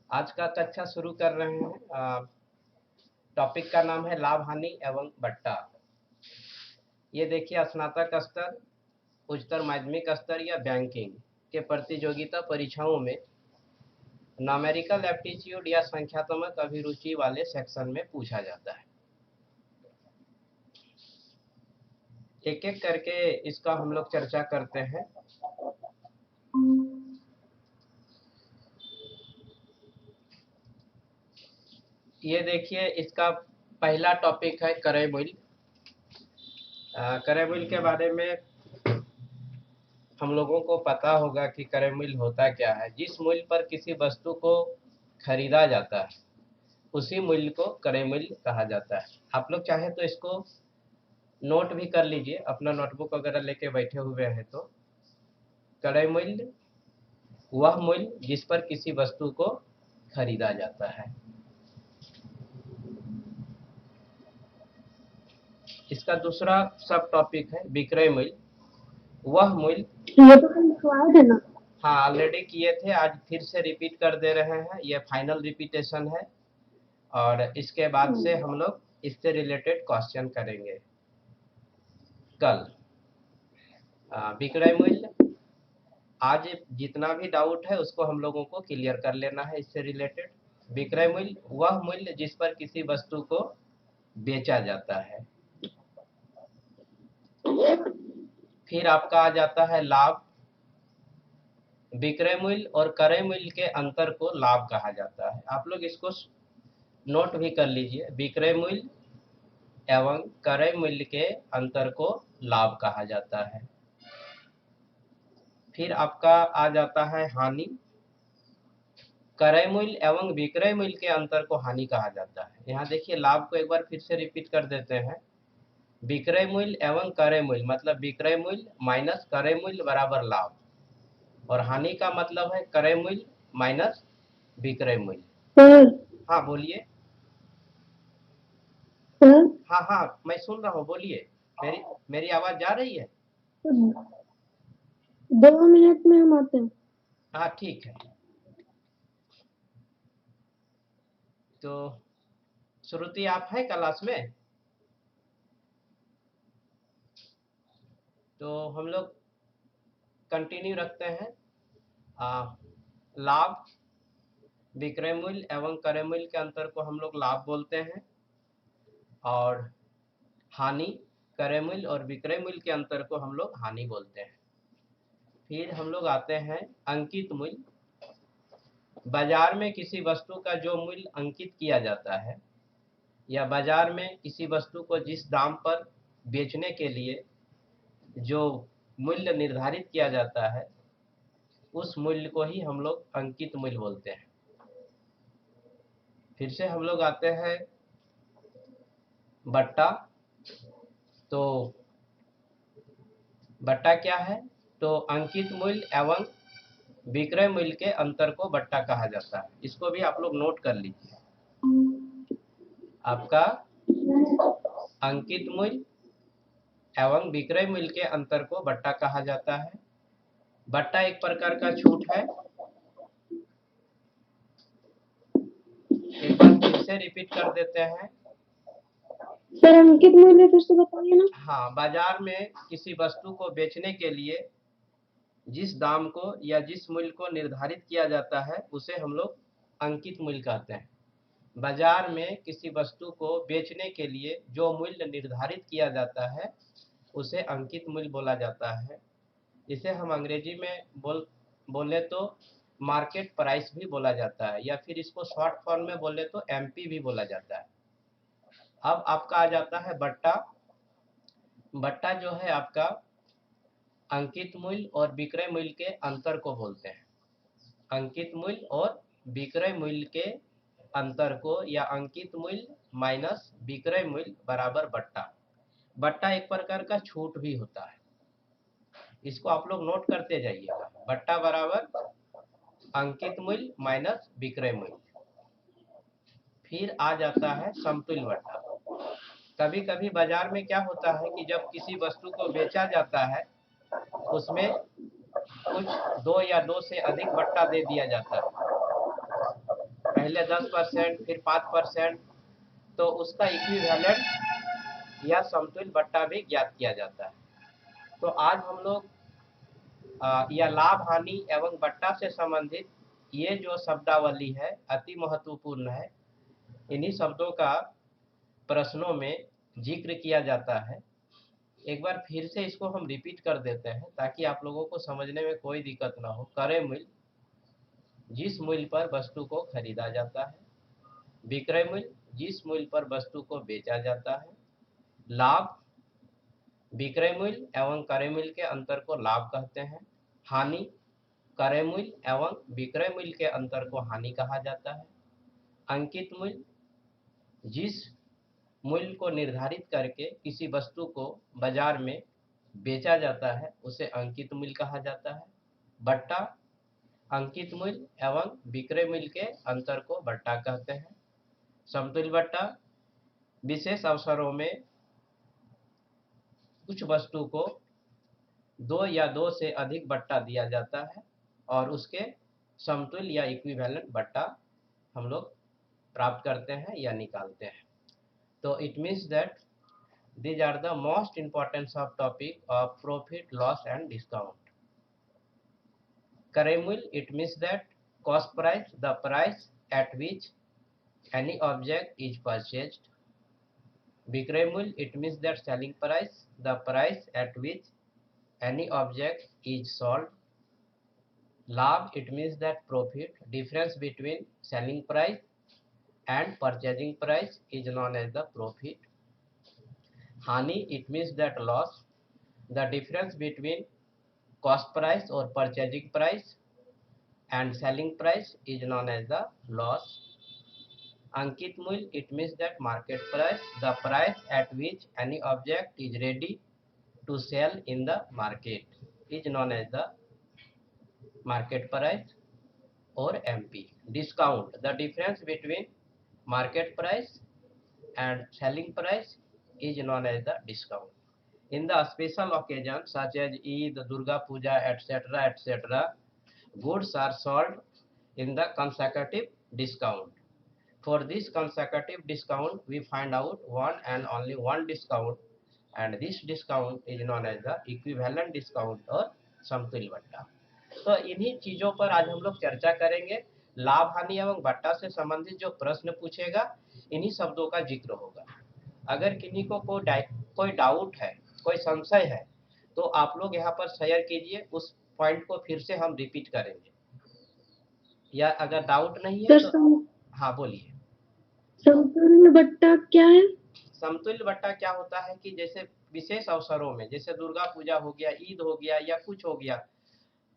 आज का कक्षा शुरू कर रहे हैं। टॉपिक का नाम है लाभ हानि एवं बट्टा। ये देखिए, स्नातक स्तर, उच्चतर माध्यमिक स्तर या बैंकिंग के प्रतियोगिता परीक्षाओं में न्यूमेरिकल एप्टीट्यूड या संख्यात्मक अभिरुचि वाले सेक्शन में पूछा जाता है। एक एक करके इसका हम लोग चर्चा करते हैं। ये देखिए, इसका पहला टॉपिक है क्रय मूल्य। क्रय मूल्य के बारे में हम लोगों को पता होगा कि क्रय मूल्य होता क्या है। जिस मूल्य पर किसी वस्तु को खरीदा जाता है उसी मूल्य को क्रय मूल्य कहा जाता है। आप लोग चाहे तो इसको नोट भी कर लीजिए, अपना नोटबुक वगैरह लेके बैठे हुए हैं तो। क्रय मूल्य वह मूल्य जिस पर किसी वस्तु को खरीदा जाता है। इसका दूसरा सब टॉपिक है विक्रय मूल्य। वह मूल्य, ये तो हम लिखवाए थे ना। हाँ ऑलरेडी किए थे, आज फिर से रिपीट कर दे रहे हैं। ये फाइनल रिपीटेशन है और इसके बाद से हम लोग इससे रिलेटेड क्वेश्चन करेंगे कल। विक्रय मूल्य, आज जितना भी डाउट है उसको हम लोगों को क्लियर कर लेना है इससे रिलेटेड। विक्रय मूल्य वह मूल्य जिस पर किसी वस्तु को बेचा जाता है। फिर आपका आ जाता है लाभ। विक्रय मूल्य और क्रय मूल्य के अंतर को लाभ कहा जाता है। आप लोग इसको नोट भी कर लीजिए, विक्रय मूल्य एवं क्रय मूल्य के अंतर को लाभ कहा जाता है। फिर आपका आ जाता है हानि। क्रय मूल्य एवं विक्रय मूल्य के अंतर को हानि कहा जाता है। यहाँ देखिए, लाभ को एक बार फिर से रिपीट कर देते हैं। विक्रय मूल्य एवं क्रय मूल्य मतलब विक्रय मूल्य माइनस क्रय मूल्य बराबर लाभ, और हानि का मतलब है क्रय मूल्य माइनस विक्रय मूल्य। सर हाँ बोलिए। सर हाँ हाँ, मैं सुन रहा हूँ, बोलिए। मेरी आवाज जा रही है? 2 मिनट में हम आते हैं। हाँ ठीक है। तो श्रुति आप हैं क्लास में? तो हम लोग कंटिन्यू रखते हैं। लाभ, विक्रय मूल्य एवं क्रय मूल्य के अंतर को हम लोग लाभ बोलते हैं, और हानि, क्रय मूल्य और विक्रय मूल्य के अंतर को हम लोग हानि बोलते हैं। फिर हम लोग आते हैं अंकित मूल्य। बाजार में किसी वस्तु का जो मूल्य अंकित किया जाता है, या बाजार में किसी वस्तु को जिस दाम पर बेचने के लिए जो मूल्य निर्धारित किया जाता है, उस मूल्य को ही हम लोग अंकित मूल्य बोलते हैं। फिर से हम लोग आते हैं बट्टा। तो बट्टा क्या है? तो अंकित मूल्य एवं विक्रय मूल्य के अंतर को बट्टा कहा जाता है। इसको भी आप लोग नोट कर लीजिए। आपका अंकित मूल्य एवं विक्रय मूल्य के अंतर को बट्टा कहा जाता है। बट्टा एक प्रकार का छूट है। एक बार फिर से रिपीट कर देते हैं। सर अंकित मूल्य फिर से बताइए ना। हाँ, बाजार में किसी वस्तु को बेचने के लिए जिस दाम को या जिस मूल्य को निर्धारित किया जाता है उसे हम लोग अंकित मूल्य कहते हैं। बाजार में किसी वस्तु को बेचने के लिए जो मूल्य निर्धारित किया जाता है उसे अंकित मूल्य बोला जाता है। इसे हम अंग्रेजी में बोले तो मार्केट प्राइस भी बोला जाता है, या फिर इसको शॉर्ट फॉर्म में बोले तो एमपी भी बोला जाता है। अब आपका आ जाता है बट्टा। बट्टा जो है आपका अंकित मूल्य और विक्रय मूल्य के अंतर को बोलते हैं। अंकित मूल्य और विक्रय मूल्य के अंतर को, या अंकित मूल्य माइनस विक्रय मूल्य बराबर बट्टा। बट्टा एक प्रकार का छूट भी होता है, इसको आप लोग नोट करते जाइएगा। बट्टा बराबर अंकित मूल्य माइनस विक्रय मूल्य। फिर आ जाता है समतुल्य बट्टा। कभी कभी बाजार में क्या होता है कि जब किसी वस्तु को बेचा जाता है उसमें कुछ 2 या 2 से अधिक बट्टा दे दिया जाता है। पहले 10% फिर 5%, तो उसका इक्विवेलेंट या समतुल्य बट्टा भी ज्ञात किया जाता है। तो आज हम लोग या लाभ हानि एवं बट्टा से संबंधित ये जो शब्दावली है अति महत्वपूर्ण है। इन्हीं शब्दों का प्रश्नों में जिक्र किया जाता है। एक बार फिर से इसको हम रिपीट कर देते हैं ताकि आप लोगों को समझने में कोई दिक्कत ना हो। क्रय मूल्य, जिस मूल्य पर वस्तु को खरीदा जाता है। विक्रय मूल्य, जिस मूल्य पर वस्तु को बेचा जाता है। लाभ, विक्रय मूल्य एवं क्रय मूल्य के अंतर को लाभ कहते हैं। हानि, क्रय मूल्य एवं विक्रय मूल्य के अंतर को हानि कहा जाता है। अंकित मूल्य, जिस मूल्य को निर्धारित करके किसी वस्तु को बाजार में बेचा जाता है उसे अंकित मूल्य कहा जाता है। बट्टा, अंकित मूल्य एवं विक्रय मूल्य के अंतर को बट्टा कहते हैं। समतुल्य बट्टा, विशेष अवसरों में कुछ वस्तु को 2 या 2 से अधिक बट्टा दिया जाता है और उसके समतुल्य या इक्विवेलेंट बट्टा हम लोग प्राप्त करते हैं या निकालते हैं। तो it means that these are the most important sub topic of profit, loss and discount. क्रय मूल्य, it means that cost price, the price at which any object is purchased. विक्रय मूल्य, it means that selling price, the price at which any object is sold. लाभ, it means that profit, difference between selling price and purchasing price is known as the profit. हानि, it means that loss, the difference between cost price or purchasing price and selling price is known as the loss. अंकित मूल्य, it means that market price, the price at which any object is ready to sell in the market is known as the market price or MP. Discount, the difference between market price and selling price is known as the discount. In the special occasions such as Eid, Durga Puja, etc., etc., goods are sold in the consecutive discount. For this consecutive discount, we find out one and only one discount, and this discount is known as the equivalent discount or समतुल्य बट्टा। तो इन्हीं चीजों पर आज हम लोग चर्चा करेंगे। लाभ हानि एवं बट्टा से संबंधित जो प्रश्न पूछेगा इन्हीं शब्दों का जिक्र होगा। अगर किन्हीं को कोई डाउट है, कोई संशय है, तो आप लोग यहाँ पर शेयर कीजिए, उस पॉइंट को फिर से हम रिपीट करेंगे। या अगर डाउट नहीं है तो हाँ बोलिए। समतुल्य बट्टा क्या है? समतुल्य बट्टा क्या होता है कि जैसे विशेष अवसरों में, जैसे दुर्गा पूजा हो गया, ईद हो गया या कुछ हो गया,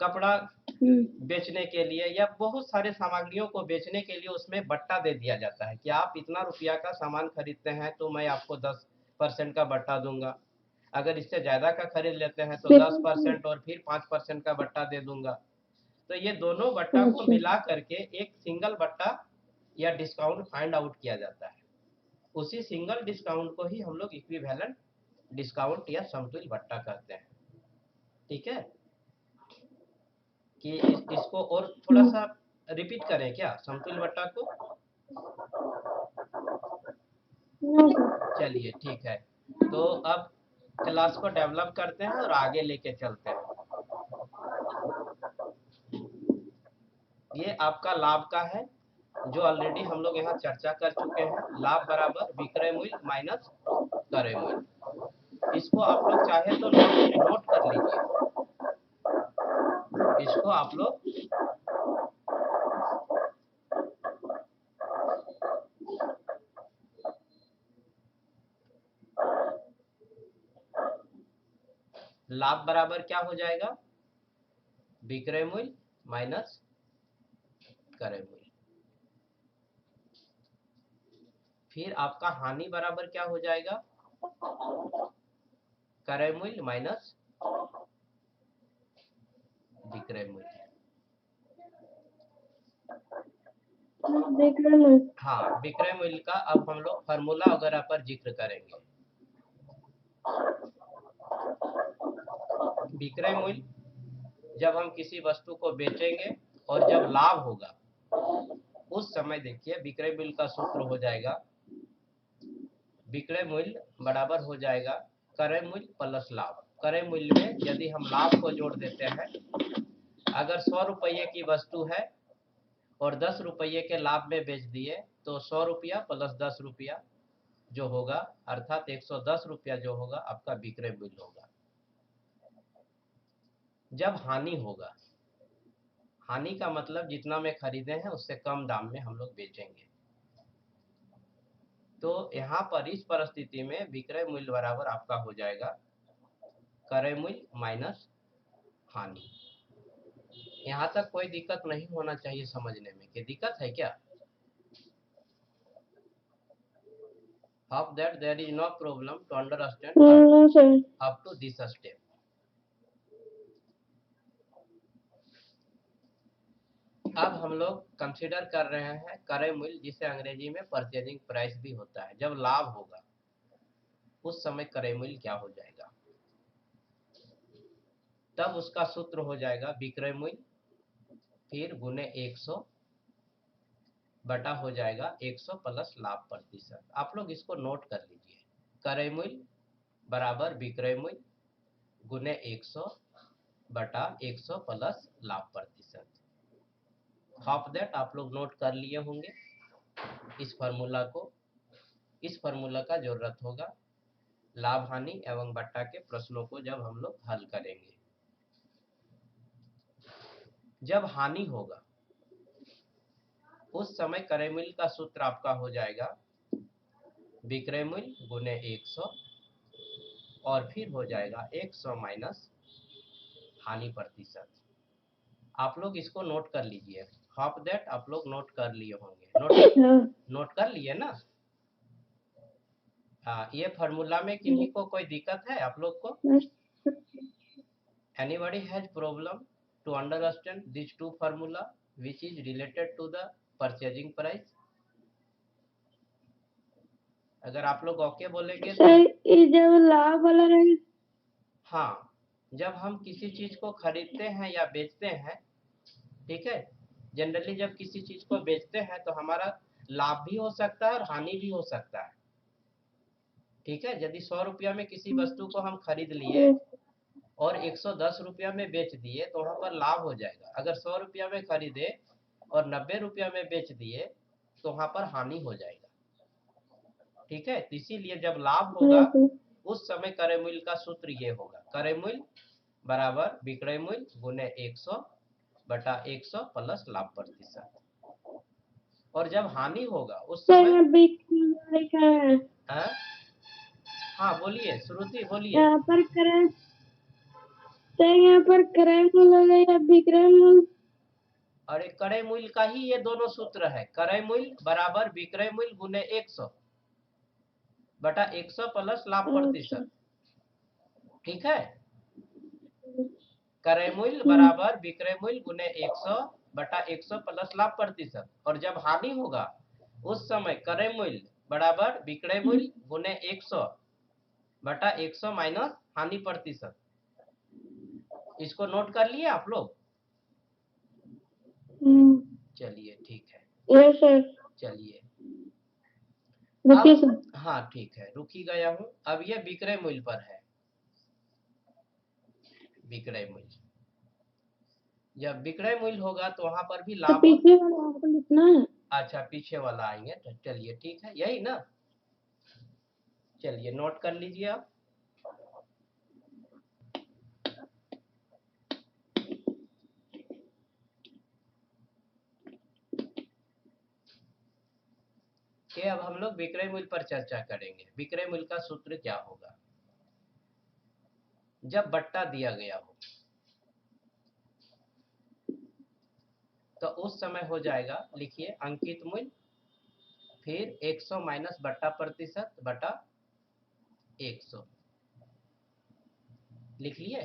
कपड़ा बेचने के लिए या बहुत सारे सामग्रियों को बेचने के लिए उसमें बट्टा दे दिया जाता है कि आप इतना रुपया का सामान खरीदते हैं तो मैं आपको 10% का बट्टा दूंगा। अगर इससे ज्यादा का खरीद लेते हैं तो 10% और फिर 5% का बट्टा दे दूंगा। तो ये दोनों बट्टा को मिला करके एक सिंगल बट्टा या डिस्काउंट फाइंड आउट किया जाता है। उसी सिंगल डिस्काउंट को ही हम लोग इक्विवेलेंट डिस्काउंट या समतुल्य बट्टा कहते हैं। ठीक है, कि इसको और थोड़ा सा रिपीट करें क्या समतुल्य बट्टा को? चलिए ठीक है, तो अब क्लास को डेवलप करते हैं और आगे लेके चलते हैं। ये आपका लाभ का है जो ऑलरेडी हम लोग यहाँ चर्चा कर चुके हैं। लाभ बराबर विक्रय मूल्य माइनस क्रय मूल्य। इसको आप लोग चाहे तो नोट कर लीजिए। इसको आप लोग लाभ बराबर क्या हो जाएगा? विक्रय मूल्य माइनस क्रय मूल्य। फिर आपका हानि बराबर क्या हो जाएगा? क्रय मूल्य माइनस विक्रय मूल्य। हाँ, विक्रय मूल्य का अब हम लोग फार्मूला वगैरह पर जिक्र करेंगे। विक्रय मूल्य जब हम किसी वस्तु को बेचेंगे और जब लाभ होगा उस समय देखिए विक्रय मूल्य का सूत्र हो जाएगा, विक्रय मूल्य बराबर हो जाएगा क्रय मूल्य प्लस लाभ। क्रय मूल्य में यदि हम लाभ को जोड़ देते हैं, अगर 100 रुपये की वस्तु है और 10 रुपये के लाभ में बेच दिए तो 100 रुपया प्लस 10 रुपया जो होगा अर्थात 110 रुपया जो होगा आपका विक्रय मूल्य होगा। जब हानि होगा, हानि का मतलब जितना में खरीदे हैं उससे कम दाम में हम लोग बेचेंगे, तो यहाँ पर इस परिस्थिति में विक्रय मूल्य बराबर आपका हो जाएगा क्रय मूल्य माइनस हानि। यहाँ तक कोई दिक्कत नहीं होना चाहिए समझने में, कि दिक्कत है क्या? Hope that there is no problem to understand no sir. up to this step. अब हम लोग कंसीडर कर रहे हैं क्रय मूल्य, जिसे अंग्रेजी में परचेजिंग प्राइस भी होता है। जब लाभ होगा उस समय क्रय मूल्य क्या हो जाएगा, तब उसका सूत्र हो जाएगा विक्रय मूल्य फिर गुने 100 बटा हो जाएगा 100 प्लस लाभ प्रतिशत। आप लोग इसको नोट कर लीजिए, क्रय मूल्य बराबर विक्रय मूल्य गुने 100 बटा 100 प्लस लाभ प्रतिशत। होप दैट आप लोग नोट कर लिए होंगे इस फार्मूला को। इस फार्मूला का जरूरत होगा लाभ हानि एवं बट्टा के प्रश्नों को जब हम लोग हल करेंगे। जब हानि होगा उस समय क्रय मूल्य का सूत्र आपका हो जाएगा विक्रय मूल्य गुने 100 और फिर हो जाएगा 100 माइनस हानि प्रतिशत। आप लोग इसको नोट कर लीजिए। होप दैट आप लोग नोट कर लिए होंगे। नोट कर लिए ना? हाँ, ये फार्मूला में किन्हीं को कोई दिक्कत है आप लोग को? Anybody has problem to understand these two formula which is related to the purchasing price? अगर आप लोग ओके बोलेंगे तो ये जब लाभ वाला रहेगा। हाँ, जब हम किसी चीज को खरीदते हैं या बेचते हैं, ठीक है, जनरली जब किसी चीज को बेचते हैं तो हमारा लाभ भी हो सकता है और हानि भी हो सकता है। ठीक है, यदि 100 रुपया में किसी वस्तु को हम खरीद लिए और 110 रुपया में बेच दिए तो वहां पर लाभ हो जाएगा। अगर 100 रुपया में खरीदे और 90 रुपया में बेच दिए तो वहां पर हानि हो जाएगा। ठीक है, इसीलिए जब लाभ होगा उस समय क्रय मूल्य का सूत्र ये होगा, क्रय मूल्य बराबर विक्रय मूल्य गुने 100 बटा 100 प्लस लाभ प्रतिशत। और जब हानि होगा उस समय हाँ बोलिए श्रुति बोलिए। यहाँ पर क्रय मूल्य या विक्रय मूल्य? अरे क्रय मूल्य का ही ये दोनों सूत्र है, क्रय मूल्य बराबर विक्रय मूल्य गुने 100 बटा 100 प्लस लाभ प्रतिशत। ठीक है, क्रय मूल्य बराबर विक्रय मूल्य गुने 100 बटा 100 प्लस लाभ प्रतिशत। और जब हानि होगा उस समय क्रय मूल्य बराबर विक्रय मूल्य गुने 100 बटा 100 माइनस हानि प्रतिशत। इसको नोट कर लिए आप लोग? चलिए ठीक है, चलिए अब हाँ ठीक है, रुकी गया हूँ। अब ये विक्रय मूल्य पर है। विक्रय मूल्य जब विक्रय मूल्य होगा तो वहां पर भी लाभ पीछे वाला लिखना है। अच्छा पीछे वाला आएंगे तो चलिए ठीक है, यही ना, चलिए नोट कर लीजिए आप। कि अब हम लोग विक्रय मूल्य पर चर्चा करेंगे। विक्रय मूल्य का सूत्र क्या होगा? जब बट्टा दिया गया हो तो उस समय हो जाएगा, लिखिए अंकित मूल्य फिर 100 माइनस बट्टा प्रतिशत बटा 100। लिख लिए?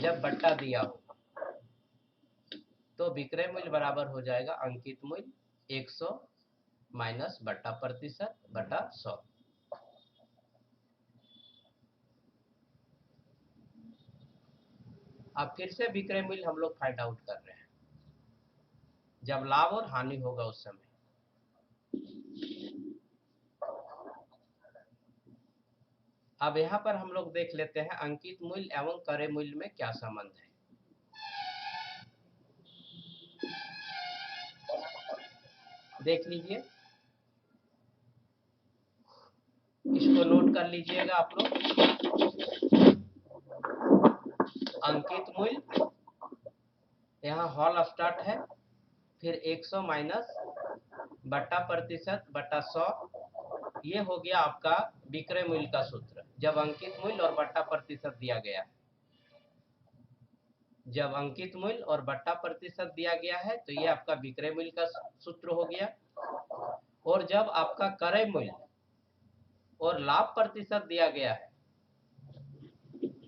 जब बट्टा दिया हो तो विक्रय मूल्य बराबर हो जाएगा अंकित मूल्य 100 माइनस बट्टा प्रतिशत बटा 100। अब फिर से विक्रय मूल्य हम लोग फाइंड आउट कर रहे हैं। जब लाभ और हानि होगा उस समय। अब यहाँ पर हम लोग देख लेते हैं अंकित मूल्य एवं क्रय मूल्य में क्या संबंध है। देख लीजिए, इसको नोट कर लीजिएगा आप लोग। अंकित मूल्य, यहाँ हॉल स्टार्ट है, फिर 100 माइनस बट्टा प्रतिशत बट्टा 100, ये हो गया आपका विक्रय मूल्य का सूत्र। जब अंकित मूल्य और बट्टा प्रतिशत दिया गया, जब अंकित मूल्य और बट्टा प्रतिशत दिया गया है तो ये आपका विक्रय मूल्य का सूत्र हो गया। और जब आपका क्रय मूल्य और लाभ प्रतिशत दिया गया है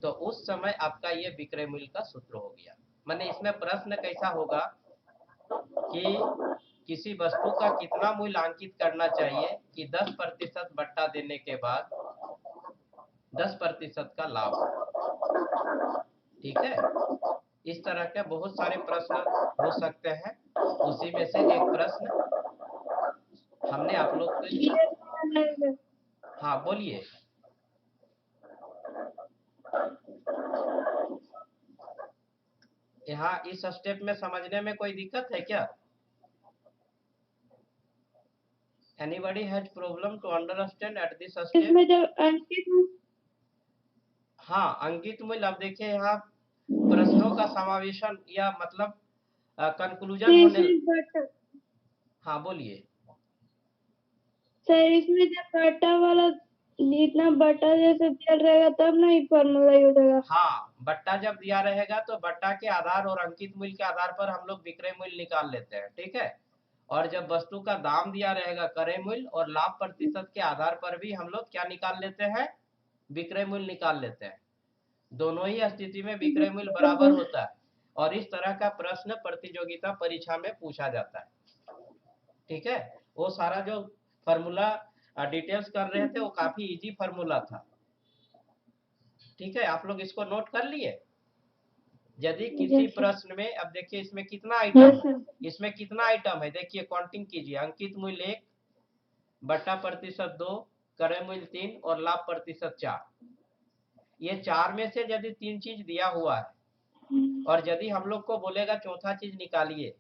तो उस समय आपका ये विक्रय मूल्य का सूत्र हो गया। माने इसमें प्रश्न कैसा होगा कि किसी वस्तु का कितना मूल्य अंकित करना चाहिए कि 10% बट्टा देने के बाद 10% का लाभ हो। ठीक है, इस तरह के बहुत सारे प्रश्न हो सकते हैं। उसी में से एक प्रश्न हमने आप लोग को, हाँ बोलिए। यहाँ इस स्टेप में समझने में कोई दिक्कत है क्या? Anybody has problem to understand at this step? इसमें जब अंकित, हाँ, अंकित मूल्य, अब देखिए यहाँ प्रश्नों का समावेशन या मतलब कंक्लूजन होने। हाँ बोलिए। सर इसमें जब बटा वाला जितना बटा जैसे दिया रहेगा तब नहीं फॉर्मूला यूज होगा। हाँ, बट्टा जब दिया रहेगा तो बट्टा के आधार और अंकित मूल्य के आधार पर हम लोग विक्रय मूल्य निकाल लेते हैं। ठीक है, और जब वस्तु का दाम दिया रहेगा क्रय मूल्य और लाभ प्रतिशत के आधार पर भी हम लोग क्या निकाल लेते हैं, विक्रय मूल्य निकाल लेते हैं। दोनों ही स्थिति में विक्रय मूल्य बराबर होता है और इस तरह का प्रश्न प्रतियोगिता परीक्षा में पूछा जाता है। ठीक है, वो सारा जो फॉर्मूला डिटेल्स कर रहे थे वो काफी इजी फॉर्मूला था। ठीक है, आप लोग इसको नोट कर लिए। यदि किसी प्रश्न में, अब देखिए इसमें कितना आइटम है, इसमें कितना आइटम है देखिए, काउंटिंग कीजिए। अंकित मूल्य 1, बट्टा प्रतिशत 2, क्रय मूल्य 3 और लाभ प्रतिशत 4। ये 4 में से यदि 3 चीज दिया हुआ है और यदि हम लोग को बोलेगा चौथा चीज निकालिए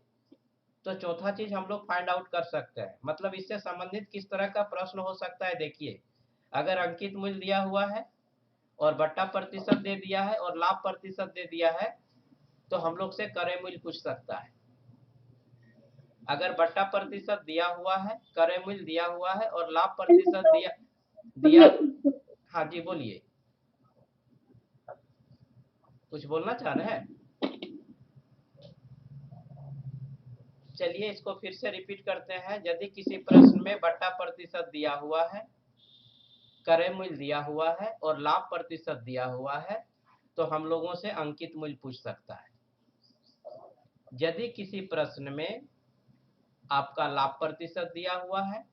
तो चौथा चीज हम लोग फाइंड आउट कर सकते हैं। मतलब इससे संबंधित किस तरह का प्रश्न हो सकता है, देखिए अगर अंकित मूल्य दिया हुआ है और बट्टा प्रतिशत दे दिया है और लाभ प्रतिशत दे दिया है तो हम लोग से क्रय मूल्य पूछ सकता है। अगर बट्टा प्रतिशत दिया हुआ है, क्रय मूल्य दिया हुआ है और लाभ प्रतिशत दिया। हाँ जी बोलिए, कुछ बोलना चाह रहे हैं? चलिए इसको फिर से रिपीट करते हैं। यदि किसी प्रश्न में बट्टा प्रतिशत दिया हुआ है, क्रय मूल्य दिया हुआ है और लाभ प्रतिशत दिया हुआ है तो हम लोगों से अंकित मूल्य पूछ सकता है। यदि किसी प्रश्न में आपका लाभ प्रतिशत दिया हुआ है,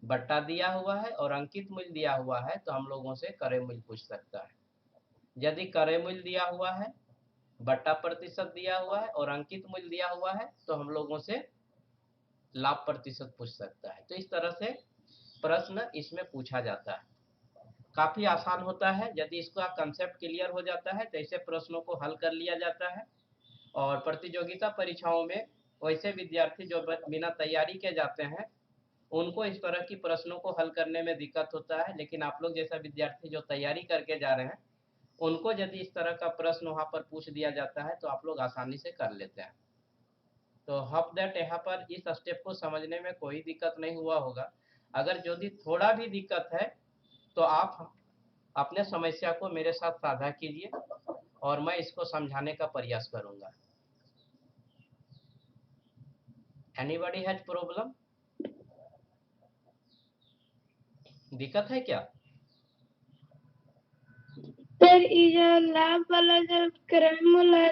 बट्टा दिया हुआ है और अंकित मूल्य दिया हुआ है तो हम लोगों से क्रय मूल्य पूछ सकता है। यदि क्रय मूल्य दिया हुआ है, बट्टा प्रतिशत दिया हुआ है और अंकित मूल्य दिया हुआ है तो हम लोगों से लाभ प्रतिशत पूछ सकता है। तो इस तरह से प्रश्न इसमें पूछा जाता है। काफी आसान होता है। यदि इसका कंसेप्ट क्लियर हो जाता है तो ऐसे प्रश्नों को हल कर लिया जाता है। और प्रतियोगिता परीक्षाओं में वैसे विद्यार्थी जो बिना तैयारी के जाते हैं उनको इस तरह की प्रश्नों को हल करने में दिक्कत होता है, लेकिन आप लोग जैसा विद्यार्थी जो तैयारी करके जा रहे हैं उनको यदि इस तरह का प्रश्न वहां पर पूछ दिया जाता है तो आप लोग आसानी से कर लेते हैं। तो होप दैट यहाँ पर इस स्टेप को समझने में कोई दिक्कत नहीं हुआ होगा। अगर यदि थोड़ा भी दिक्कत है तो आप अपने समस्या को मेरे साथ साझा कीजिए और मैं इसको समझाने का प्रयास करूंगा। Anybody has problem? दिक्कत है क्या? सर ये जो लाभ वाला जो क्रय मूल्य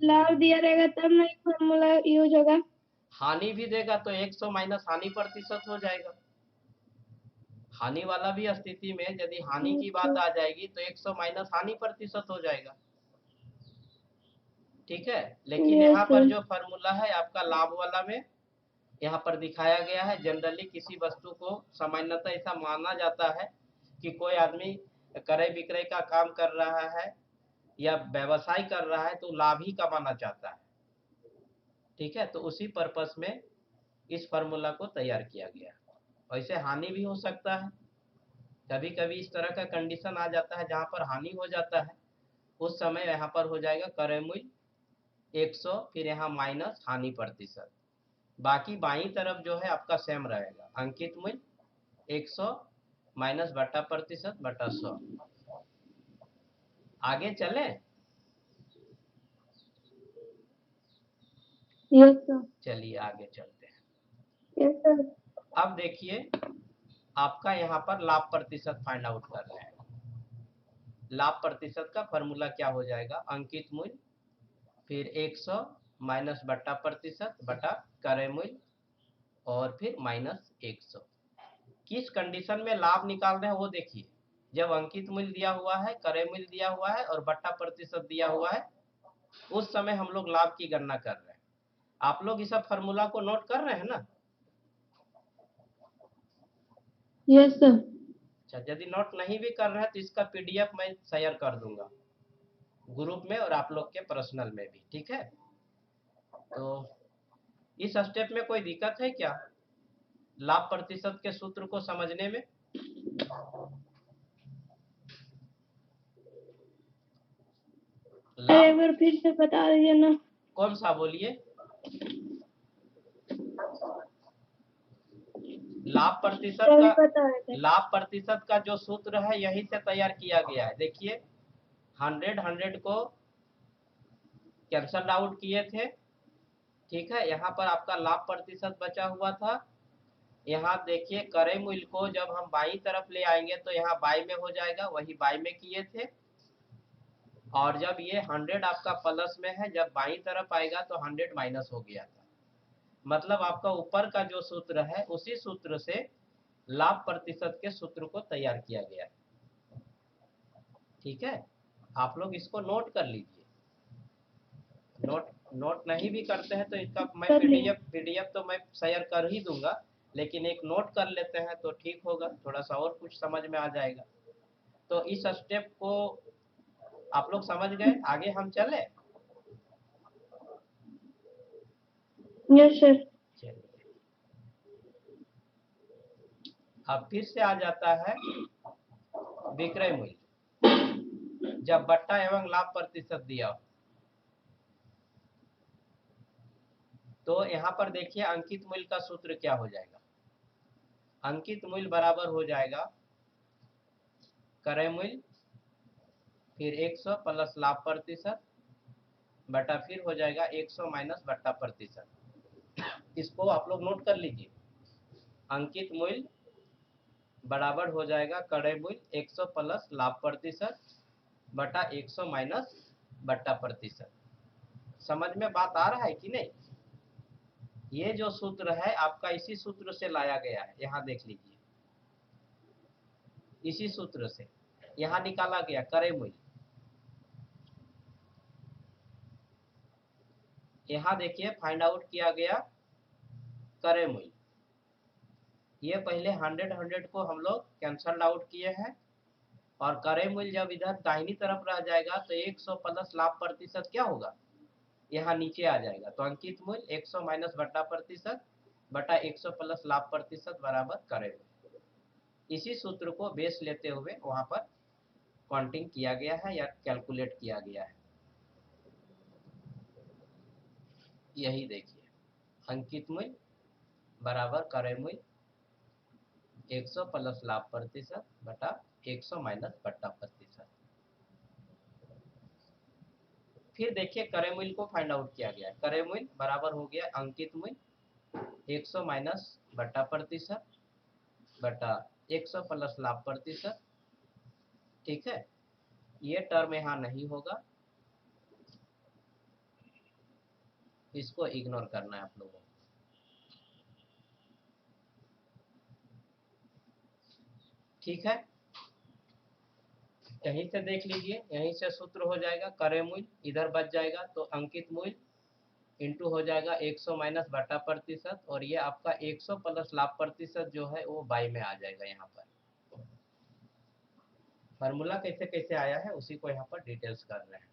लाभ दिया रहेगा तब नहीं फॉर्मूला यूज होगा। हानि भी देगा तो 100 माइनस हानि प्रतिशत हो जाएगा। हानि वाला भी स्थिति में यदि हानि की बात आ जाएगी तो 100 माइनस हानि प्रतिशत हो जाएगा। ठीक है। लेकिन यस यहाँ पर सर। जो फॉर्मूला है आपका लाभ वाला में यहाँ पर दिखाया गया है। जनरली किसी वस्तु को सामान्यतः ऐसा माना जाता है कि कोई आदमी क्रय विक्रय का काम कर रहा है या व्यवसाय कर रहा है तो लाभ ही कमाना चाहता है। ठीक है, तो उसी पर्पस में इस फॉर्मूला को तैयार किया गया। वैसे हानि भी हो सकता है, कभी कभी इस तरह का कंडीशन आ जाता है जहां पर हानि हो जाता है, उस समय यहाँ पर हो जाएगा क्रय मूल्य 100, फिर यहाँ माइनस हानि प्रतिशत। बाकी बाईं तरफ जो है आपका सेम रहेगा, अंकित मूल्य 100 माइनस बटा प्रतिशत बटा 100। आगे चले, यस सर। चलिए आगे चलते हैं। Yes sir. अब देखिए आपका यहाँ पर लाभ प्रतिशत फाइंड आउट कर रहे हैं। लाभ प्रतिशत का फॉर्मूला क्या हो जाएगा, अंकित मूल्य फिर 100 माइनस बटा प्रतिशत बटा क्रय मूल्य और फिर माइनस 100। किस कंडीशन में लाभ निकाल रहे हैं वो देखिए। जब अंकित मूल्य दिया हुआ है, क्रय मूल्य दिया हुआ है और बटा प्रतिशत दिया हुआ है, उस समय हम लोग लाभ की गणना कर रहे हैं। आप लोग इस फॉर्मूला को नोट कर रहे हैं ना? Yes sir. अच्छा, यदि नोट नहीं भी कर रहे हैं तो इसका पीडीएफ मैं शेयर कर दूंगा ग्रुप में और आप लोग के पर्सनल में भी। ठीक है, तो इस स्टेप में कोई दिक्कत है क्या लाभ प्रतिशत के सूत्र को समझने में? अरे लाभ एक बार फिर से बता दीजिए ना। कौन सा बोलिए? लाभ प्रतिशत अभी का, पता है। लाभ प्रतिशत का जो सूत्र है यही से तैयार किया गया है। देखिए 100 को कैंसल आउट किए थे। ठीक है, यहाँ पर आपका लाभ प्रतिशत बचा हुआ था। यहाँ देखिए क्रय मूल्य को जब हम बाई तरफ ले आएंगे तो यहाँ बाई में हो जाएगा, वही बाई में किए थे। और जब ये 100 आपका प्लस में है, जब बाई तरफ आएगा तो 100 माइनस हो गया था। मतलब आपका ऊपर का जो सूत्र है उसी सूत्र से लाभ प्रतिशत के सूत्र को तैयार किया गया है। ठीक है, आप लोग इसको नोट कर लीजिए। नोट नहीं भी करते हैं तो इसका मैं कर लिया। पीडीएफ तो मैं शेयर कर ही दूंगा, लेकिन एक नोट कर लेते हैं तो ठीक होगा, थोड़ा सा और कुछ समझ में आ जाएगा। तो इस स्टेप को आप लोग समझ गए, आगे हम चले। Yes sir. चलिए, अब फिर से आ जाता है विक्रय मूल्य जब बट्टा एवं लाभ प्रतिशत दिया हो। तो यहाँ पर देखिए अंकित मूल्य का सूत्र क्या हो जाएगा। अंकित मूल्य बराबर हो जाएगा क्रय मूल्य फिर 100 प्लस लाभ प्रतिशत बटा फिर हो जाएगा 100 माइनस बट्टा प्रतिशत। इसको आप लोग नोट कर लीजिए। अंकित मूल्य बराबर हो जाएगा क्रय मूल्य 100 प्लस लाभ प्रतिशत बटा 100 माइनस बट्टा प्रतिशत। समझ में बात आ रहा है कि नहीं? ये जो सूत्र है आपका इसी सूत्र से लाया गया है, यहाँ देख लीजिए, इसी सूत्र से यहाँ निकाला गया क्रय मूल्य। यहाँ देखिए फाइंड आउट किया गया क्रय मूल्य। ये पहले 100 को हम लोग कैंसल आउट किए हैं और क्रय मूल्य जब इधर दाहिनी तरफ रह जाएगा तो 100 प्लस लाभ प्रतिशत क्या होगा, यहाँ नीचे आ जाएगा। तो अंकित मूल्य 100 माइनस बट्टा प्रतिशत बटा 100 प्लस लाभ प्रतिशत बराबर क्रय मूल्य। इसी सूत्र को बेस लेते हुए वहां पर काउंटिंग किया गया है या कैलकुलेट किया गया है। यही देखिए अंकित मूल्य बराबर क्रय मूल्य 100 प्लस लाभ प्रतिशत बटा 100 माइनस बट्टा प्रतिशत। फिर देखिए क्रय मूल्य को फाइंड आउट किया गया है। क्रय मूल्य बराबर हो गया अंकित मूल्य 100 माइनस बट्टा प्रतिशत बटा 100 प्लस लाभ प्रतिशत। ठीक है, ये टर्म यहाँ नहीं होगा, इसको इग्नोर करना है आप लोगों को। ठीक है, यहीं से देख लीजिए, यहीं से सूत्र हो जाएगा, करे मूल्य इधर बच जाएगा तो अंकित मूल्य इंटू हो जाएगा 100 माइनस बटा प्रतिशत, और ये आपका 100 प्लस लाभ प्रतिशत जो है वो बाई में आ जाएगा। यहाँ पर फार्मूला कैसे कैसे आया है उसी को यहाँ पर डिटेल्स कर रहे हैं।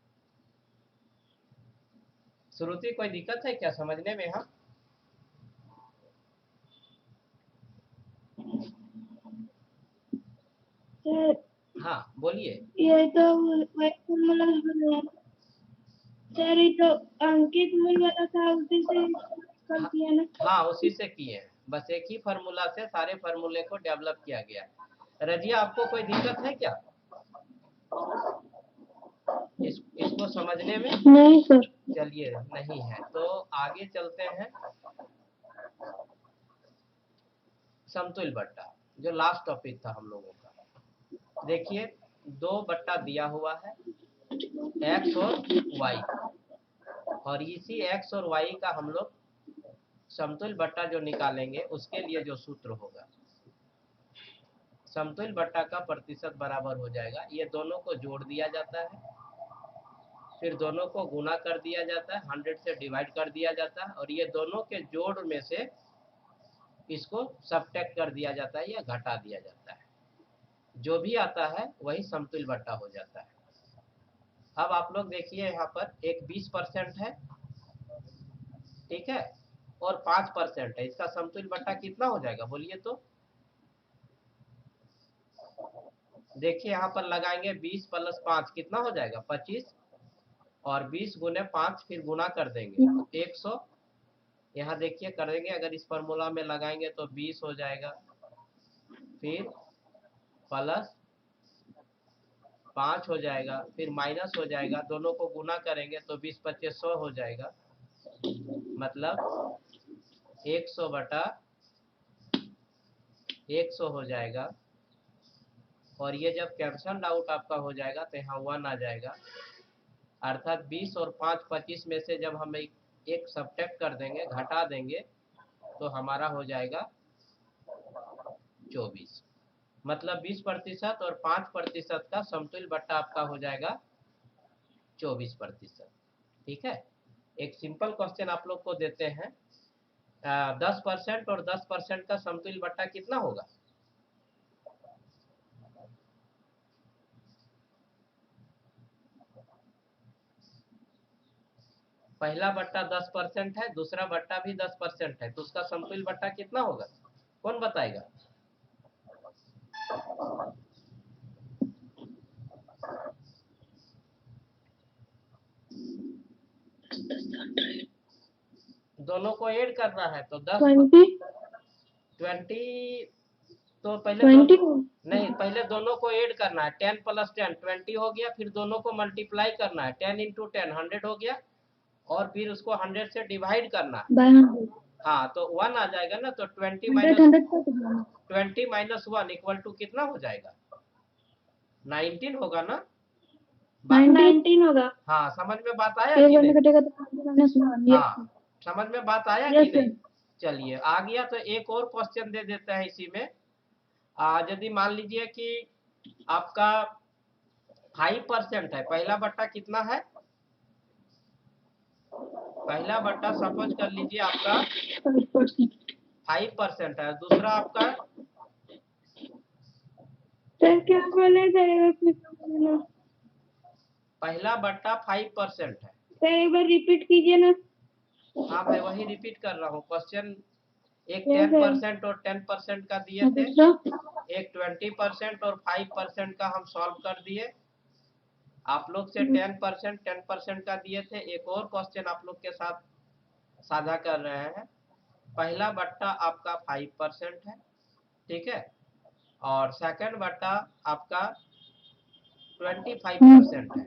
श्रुति कोई दिक्कत है क्या समझने में? यहाँ सर हाँ बोलिए। ये तो वही फॉर्मूला बना सर, ये तो अंकित मूल्य वाला था, उसी से कर दिया ना। हाँ उसी से किए हैं, बस एक ही फार्मूला से सारे फार्मूले को डेवलप किया गया है। रजिया आपको कोई दिक्कत है क्या इसको समझने में? नहीं सर। चलिए नहीं है तो आगे चलते हैं। समतुल्य बट्टा जो लास्ट टॉपिक था हम लोगों का, देखिए 2 बट्टा दिया हुआ है x और y, और इसी x और y का हम लोग समतुल्य बट्टा जो निकालेंगे उसके लिए जो सूत्र होगा, समतुल्य बट्टा का प्रतिशत बराबर हो जाएगा, ये दोनों को जोड़ दिया जाता है, फिर दोनों को गुना कर दिया जाता है, 100 से डिवाइड कर दिया जाता है, और ये दोनों के जोड़ में से इसको सबट्रैक्ट कर दिया जाता है या घटा दिया जाता है। जो भी आता है वही समतुल्य बट्टा हो जाता है। अब आप लोग देखिए यहाँ पर एक 20% है, ठीक है, और 5% है, इसका समतुल्य बट्टा कितना हो जाएगा बोलिए तो? देखिए यहाँ पर लगाएंगे 20 प्लस 5 कितना हो जाएगा 25, और 20 गुने 5 फिर गुना कर देंगे 100। यहाँ देखिए करेंगे अगर इस फॉर्मूला में लगाएंगे तो 20 हो जाएगा, फिर प्लस 5 हो जाएगा, फिर माइनस हो जाएगा, दोनों को गुना करेंगे तो 20 25 100 हो जाएगा, मतलब 100 बटा 100 हो जाएगा, और ये जब कैंसल आउट आपका हो जाएगा तो यहाँ 1 आ जाएगा, अर्थात 20 और 5 25 में से जब हम एक सबट्रैक्ट कर देंगे घटा देंगे तो हमारा हो जाएगा 24, मतलब 20% और 5% का समतुल्य बट्टा आपका हो जाएगा 24%। ठीक है, एक सिंपल क्वेश्चन आप लोग को देते हैं, 10% और 10% का समतुल्य बट्टा कितना होगा? पहला बट्टा 10% है, दूसरा बट्टा भी 10% है, तो उसका समतुल्य बट्टा कितना होगा? कौन बताएगा? दोनों को ऐड करना है तो 10 20 तो पहले नहीं, पहले दोनों को ऐड करना है, 10 प्लस 10 20 हो गया, फिर दोनों को मल्टीप्लाई करना है, 10 इंटू 10 100 हो गया, और फिर उसको 100 से डिवाइड करना है। हाँ तो 1 आ जाएगा ना, तो 20 माइनस 1 इक्वल टू कितना हो जाएगा? 19 होगा ना? 19 होगा। हाँ समझ में बात आया कि नहीं? हाँ समझ में बात आया कि नहीं? चलिए आ गया तो एक और क्वेश्चन दे देता है इसी में। यदि मान लीजिए कि आपका 5% है, पहला बट्टा कितना है? पहला बट्टा सपोज कर लीजिए आपका 5% है, दूसरा आपका क्या बोले जाएगा? पहला बट्टा 5% है। सर एक बार रिपीट कीजिए ना। हाँ मैं वही रिपीट कर रहा हूँ, क्वेश्चन एक 10% और 10% का दिए थे, एक 20% और 5% का हम सॉल्व कर दिए, आप लोग से 10% का दिए थे। एक और क्वेश्चन आप लोग के साथ साझा कर रहे हैं, पहला बट्टा आपका 5% है, ठीक है, और सेकंड बट्टा आपका 25% है,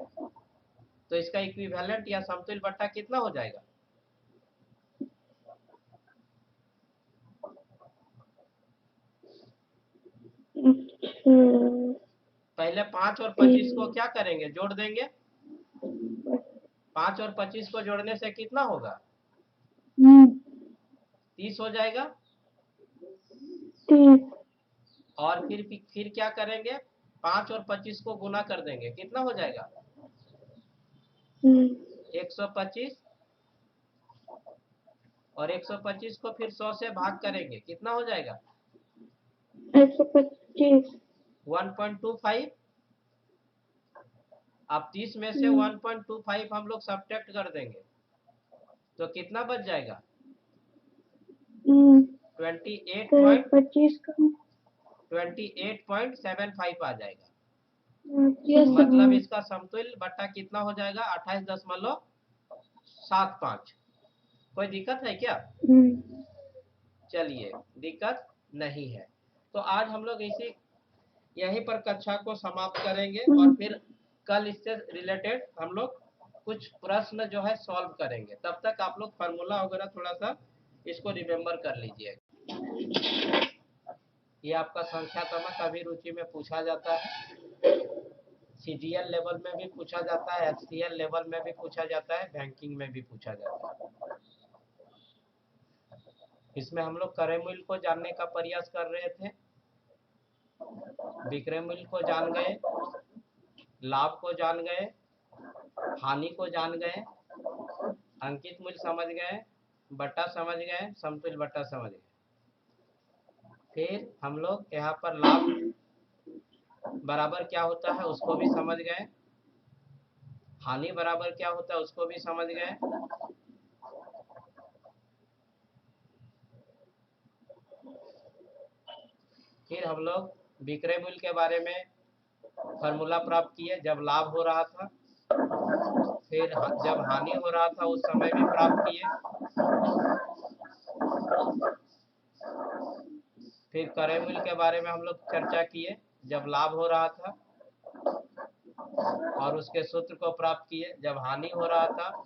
तो इसका इक्विवेलेंट या समतुल्य बट्टा कितना हो जाएगा? पहले 5 और 25 को क्या करेंगे? जोड़ देंगे। 5 और 25 को जोड़ने से कितना होगा? 30 हो जाएगा। और फिर क्या करेंगे? 5 और 25 को गुना कर देंगे, कितना हो जाएगा? 125, और 125 को फिर 100 से भाग करेंगे, कितना हो जाएगा? 125। 1.25। अब 30 में से 1.25 हम लोग सब्ट्रैक्ट कर देंगे, तो कितना बच जाएगा? 28.75 आ जाएगा। मतलब इसका समतुल्य बट्टा कितना हो जाएगा? 28.75। कोई दिक्कत है क्या? चलिए, दिक्कत नहीं है। तो आज हम लोग यहीं पर कक्षा को समाप्त करेंगे, और फिर कल इससे रिलेटेड हम लोग कुछ प्रश्न जो है सॉल्व करेंगे। तब तक आप लोग फार्मूला वगैरह थोड़ा सा इसको रिमेम्बर कर लीजिए। ये आपका संख्यात्मक अभिरुचि में पूछा जाता है, CGL लेवल में भी पूछा जाता है, HCL लेवल में भी पूछा जाता है, बैंकिंग में भी पूछा जाता है। इसमें हम लोग क्रय मूल्य को जानने का प्रयास कर रहे थे, विक्रय मूल्य को जान गए, लाभ को जान गए, हानि को जान गए, अंकित मूल्य समझ गए, बट्टा समझ गए, समतुल्य बट्टा समझ गए। फिर हम लोग यहाँ पर लाभ बराबर क्या होता है उसको भी समझ गए, हानि बराबर क्या होता है उसको भी समझ गए। फिर हम लोग विक्रय मूल्य के बारे में फॉर्मूला प्राप्त किए जब लाभ हो रहा था, फिर जब हानि हो रहा था उस समय भी प्राप्त किए। फिर क्रय मूल्य के बारे में हम लोग चर्चा किए जब लाभ हो रहा था, और उसके सूत्र को प्राप्त किए जब हानि हो रहा था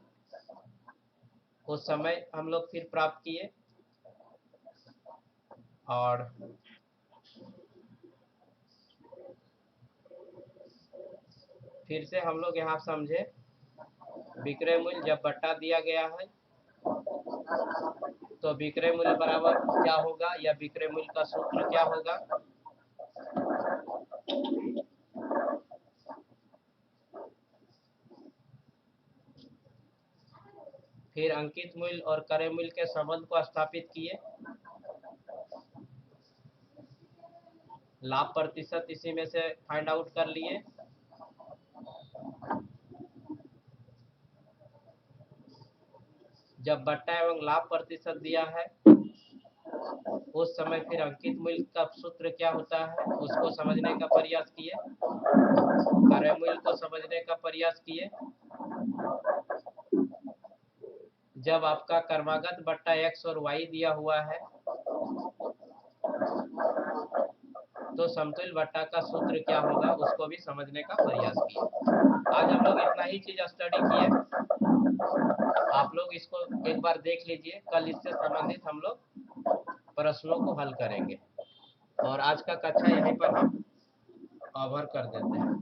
उस समय हम लोग फिर प्राप्त किए। और फिर से हम लोग यहाँ समझे, विक्रय मूल्य जब बट्टा दिया गया है तो विक्रय मूल्य बराबर क्या होगा, या विक्रय मूल्य का सूत्र क्या होगा। फिर अंकित मूल्य और क्रय मूल्य के संबंध को स्थापित किए, लाभ प्रतिशत इसी में से फाइंड आउट कर लिए। जब बट्टा एवं लाभ प्रतिशत दिया है उस समय फिर अंकित मूल्य का सूत्र क्या होता है उसको समझने का प्रयास किए, क्रय मूल्य को समझने का प्रयास किए। जब आपका क्रमागत बट्टा x और y दिया हुआ है तो समतुल्य बट्टा का सूत्र क्या होगा उसको भी समझने का प्रयास किए। आज हम लोग इतना ही चीज स्टडी किए, आप लोग इसको एक बार देख लीजिए, कल इससे संबंधित हम लोग प्रश्नों को हल करेंगे। और आज का कक्षा यहीं पर हम कवर कर देते हैं।